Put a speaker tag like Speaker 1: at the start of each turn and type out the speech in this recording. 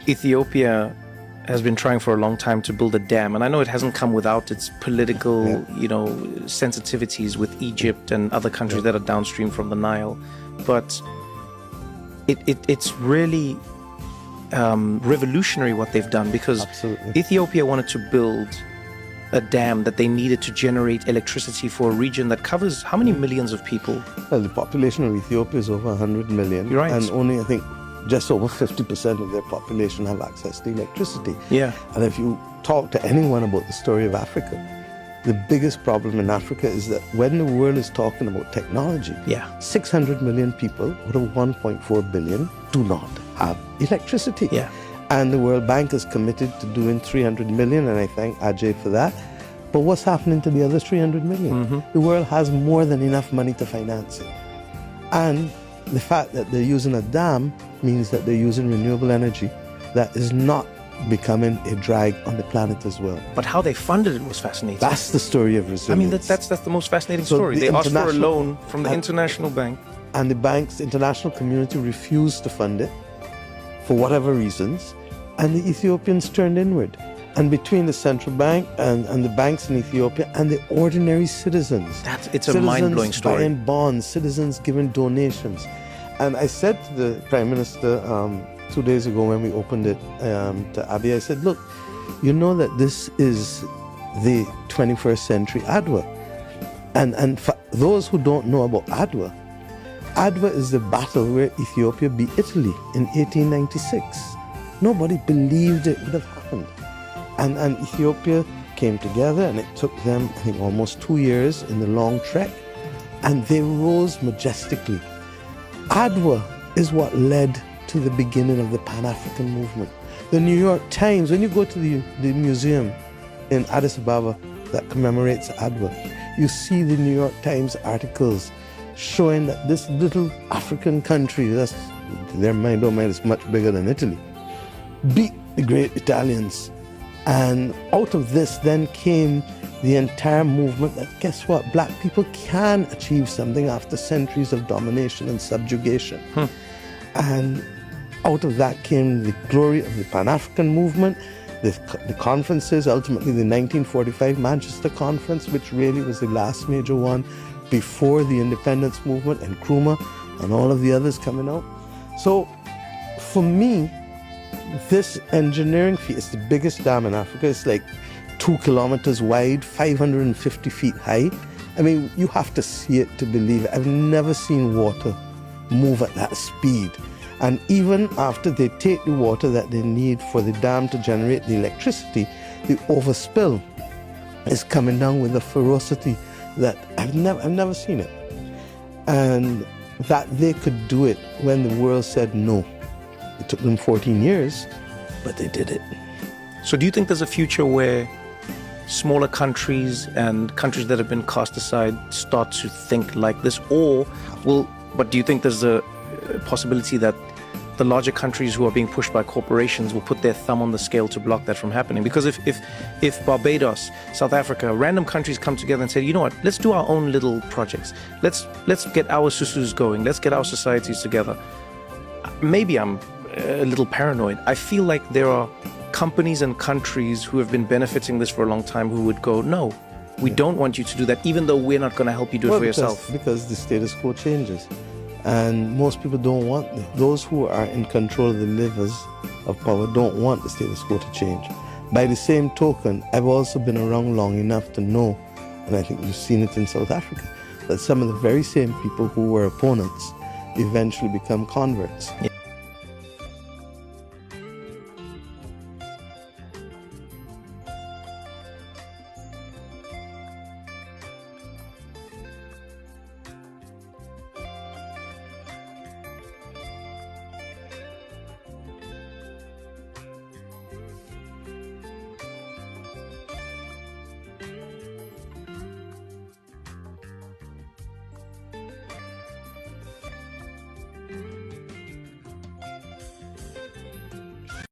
Speaker 1: Ethiopia has been trying for a long time to build a dam, and I know it hasn't come without its political, sensitivities with Egypt and other countries that are downstream from the Nile, but it's really revolutionary what they've done, because
Speaker 2: Absolutely.
Speaker 1: Ethiopia wanted to build a dam that they needed to generate electricity for a region that covers how many millions of people?
Speaker 2: Well, the population of Ethiopia is over 100 million.
Speaker 1: You're right.
Speaker 2: And only, I think, just over 50% of their population have access to electricity.
Speaker 1: Yeah.
Speaker 2: And if you talk to anyone about the story of Africa, the biggest problem in Africa is that when the world is talking about technology, 600 million people out of 1.4 billion do not have electricity.
Speaker 1: Yeah.
Speaker 2: And the World Bank is committed to doing 300 million, and I thank Ajay for that. But what's happening to the other 300 million?
Speaker 1: Mm-hmm.
Speaker 2: The world has more than enough money to finance it. And the fact that they're using a dam means that they're using renewable energy that is not becoming a drag on the planet as well.
Speaker 1: But how they funded it was fascinating.
Speaker 2: That's the story of resilience.
Speaker 1: I mean, that's the most fascinating
Speaker 2: So
Speaker 1: story.
Speaker 2: the
Speaker 1: They asked for a
Speaker 2: international-
Speaker 1: loan from the International Bank.
Speaker 2: And the bank's international community refused to fund it for whatever reasons, and the Ethiopians turned inward. And between the central bank and the banks in Ethiopia and the ordinary citizens.
Speaker 1: It's a mind-blowing story.
Speaker 2: Citizens buying bonds, citizens giving donations. And I said to the Prime Minister 2 days ago when we opened it to Abiy, I said, look, you know that this is the 21st century Adwa. And for those who don't know about Adwa, Adwa is the battle where Ethiopia beat Italy in 1896. Nobody believed it would have happened. And Ethiopia came together, and it took them, I think, almost 2 years in the long trek, and they rose majestically. Adwa is what led to the beginning of the Pan-African movement. The New York Times, when you go to the museum in Addis Ababa that commemorates Adwa, you see the New York Times articles showing that this little African country, that's their mind, oh mind, is much bigger than Italy, beat the great Italians. And out of this then came the entire movement that, guess what, black people can achieve something after centuries of domination and subjugation. And out of that came the glory of the Pan-African movement, the conferences, ultimately the 1945 Manchester Conference, which really was the last major one before the independence movement, and Nkrumah and all of the others coming out. So for me, this engineering feat is the biggest dam in Africa. It's like 2 kilometers wide, 550 feet high. I mean, you have to see it to believe it. I've never seen water move at that speed. And even after they take the water that they need for the dam to generate the electricity, the overspill is coming down with a ferocity that I've never seen it. And that they could do it when the world said no. It took them 14 years, but they did it.
Speaker 1: So do you think there's a future where smaller countries and countries that have been cast aside start to think like this? But do you think there's a possibility that the larger countries who are being pushed by corporations will put their thumb on the scale to block that from happening? Because if Barbados, South Africa, random countries come together and say, you know what, let's do our own little projects. Let's get our susus going. Let's get our societies together. Maybe I'm a little paranoid. I feel like there are companies and countries who have been benefiting this for a long time who would go, no, we don't want you to do that, even though we're not going to help you do it for yourself.
Speaker 2: Because the status quo changes. And most people don't want those who are in control of the levers of power don't want the status quo to change. By the same token, I've also been around long enough to know, and I think you've seen it in South Africa, that some of the very same people who were opponents eventually become converts.